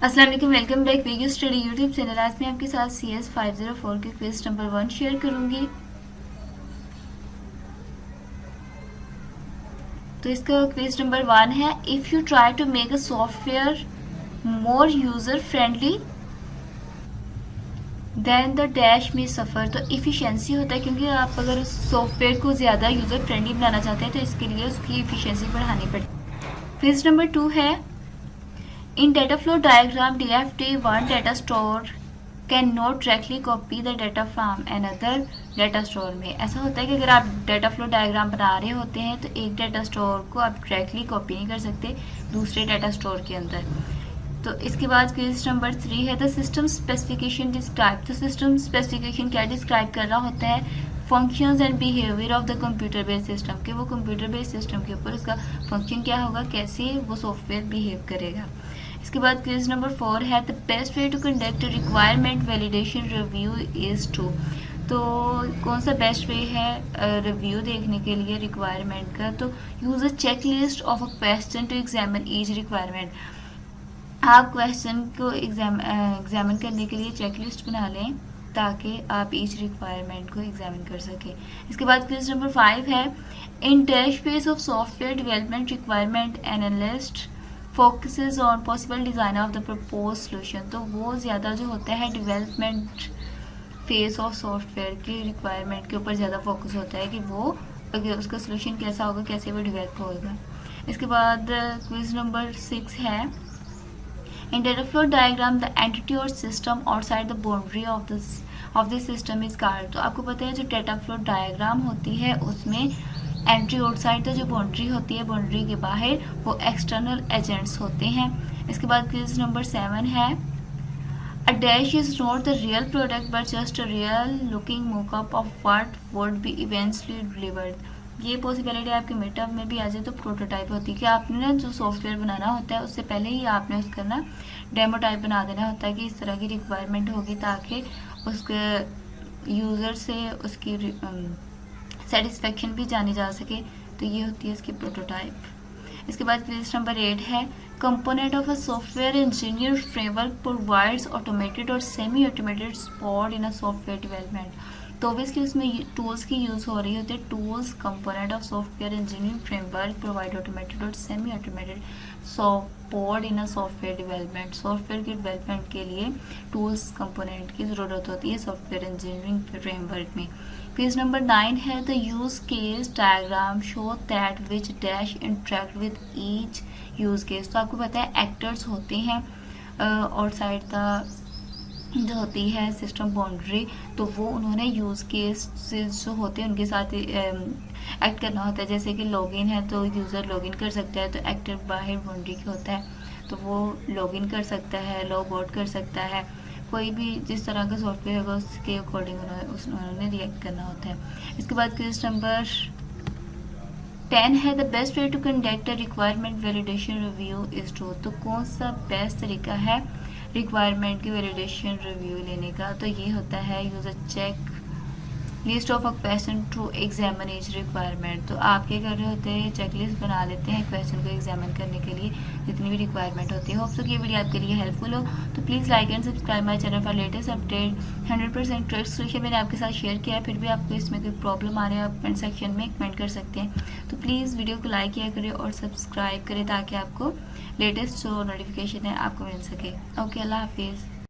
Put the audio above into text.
अस्सलाम वालेकुम, welcome back video study YouTube channel. आज मैं आपके साथ CS 504 के क्विज नंबर 1 शेयर करूंगी। तो इसका क्विज नंबर 1 है, if you try to make a software more user friendly than the dash में सफ़र। तो इफ़िशेंसी होता है, क्योंकि आप अगर सॉफ्टवेयर को ज़्यादा यूज़र फ्रेंडली बनाना चाहते हैं तो इसके लिए उसकी इफ़िशेंसी बढ़ानी पड़ती। क्विज नंबर 2 है, in data flow diagram DFT1 data store cannot directly copy the data from another data store में ऐसा होता है कि अगर आप डाटा फ्लो डायग्राम बना रहे होते हैं तो एक डाटा स्टोर को आप डायरेक्टली कॉपी नहीं कर सकते दूसरे डाटा स्टोर के अंदर। तो इसके बाद क्वेश्चन नंबर 3 है, द सिस्टम स्पेसिफिकेशन डिस्क्राइब। तो सिस्टम स्पेसिफिकेशन क्या डिस्क्राइब कर रहा होता है? Functions and behaviour of the computer based system, कि वो कंप्यूटर बेस्ड सिस्टम के ऊपर उसका फंक्शन क्या होगा, कैसे वो सॉफ्टवेयर बिहेव करेगा। इसके बाद क्वेश्चन नंबर 4 है, the best way to conduct requirement validation review is to. तो कौन सा बेस्ट वे है रिव्यू देखने के लिए रिक्वायरमेंट का? तो use a checklist of a question to examine each requirement. आप क्वेश्चन को एग्जामिन करने के लिए चेक लिस्ट बना लें ताकि आप ईच रिक्वायरमेंट को एग्जामिन कर सकें। इसके बाद क्वेश्चन नंबर 5 है, in dash phase of software development requirement analyst focuses on possible design of the propose solution. तो वो ज़्यादा जो होता है डेवलपमेंट फेज ऑफ सॉफ्टवेयर की रिक्वायरमेंट के ऊपर ज़्यादा फोकस होता है कि वो उसका सोल्यूशन कैसा होगा, कैसे वो डेवलप होगा। इसके बाद क्विज नंबर 6 है, in data flow diagram the entity और system outside the boundary of this system is called. तो आपको पता है जो डाटा फ्लो डायग्राम होती है उसमें एंट्री आउटसाइड जो बाउंड्री होती है, बाउंड्री के बाहर वो एक्सटर्नल एजेंट्स होते हैं। इसके बाद क्विज नंबर 7 है, a dash is not the real product but just a real looking mockup of what would be eventually delivered. ये पॉसिबिलिटी आपके मिडटर्म में भी आ जाए तो प्रोटोटाइप होती है कि आपने ना जो सॉफ्टवेयर बनाना होता है उससे पहले ही आपने उसका ना डेमो टाइप बना देना होता है कि इस तरह की रिक्वायरमेंट होगी ताकि उसके यूज़र से उसकी सेटिस्फेक्शन भी जानी जा सके। तो ये होती है इसकी प्रोटोटाइप। इसके बाद क्वेश्चन नंबर 8 है, component of a software engineer framework provides automated और semi automated support in a software development. तो ऑब्वियसली उसमें टूल्स की यूज़ हो रही होती है। Tools component of software engineering framework provide automated और semi automated support in a software development. Software के डेवलपमेंट के लिए टूल्स कंपोनेंट की ज़रूरत होती है सॉफ्टवेयर इंजीनियरिंग फ्रेमवर्क में। पेज नंबर 9 है, the use case diagram show that which dash interact with each use case. तो आपको पता है एक्टर्स होते हैं आउटसाइड द जो होती है सिस्टम बाउंड्री, तो वो उन्होंने यूज़ केस जो होते हैं उनके साथ एक्ट करना होता है। जैसे कि लॉगिन है तो यूज़र लॉगिन कर सकता है, तो एक्टर बाहर बाउंड्री के होता है तो वो लॉगिन कर सकता है, लॉग आउट कर सकता है। कोई भी जिस तरह का सॉफ्टवेयर होगा उसके अकॉर्डिंग उन्होंने रिएक्ट करना होता है। इसके बाद क्वेश्चन नंबर 10 है, the best way to conduct a requirement validation review is to. तो कौन सा बेस्ट तरीका है रिक्वायरमेंट की वैलिडेशन रिव्यू लेने का? तो ये होता है, use a checklist of a question to examine each requirement. तो आप क्या कर रहे होते हैं, चेक लिस्ट बना लेते हैं क्वेश्चन को एग्जामिन करने के लिए जितनी भी रिक्वायरमेंट होती है। होप सो कि ये वीडियो आपके लिए हेल्पफुल हो। तो please like and subscribe my channel for latest update. 100% tricks solution मैंने आपके साथ शेयर किया है। फिर भी आपको इसमें कोई प्रॉब्लम आ रही है आप कमेंट सेक्शन में कमेंट कर सकते हैं। तो प्लीज़ वीडियो को लाइक किया करें और सब्सक्राइब करें ताकि आपको लेटेस्ट जो नोटिफिकेशन है आपको मिल सके। ओके, अल्लाह हाफिज़।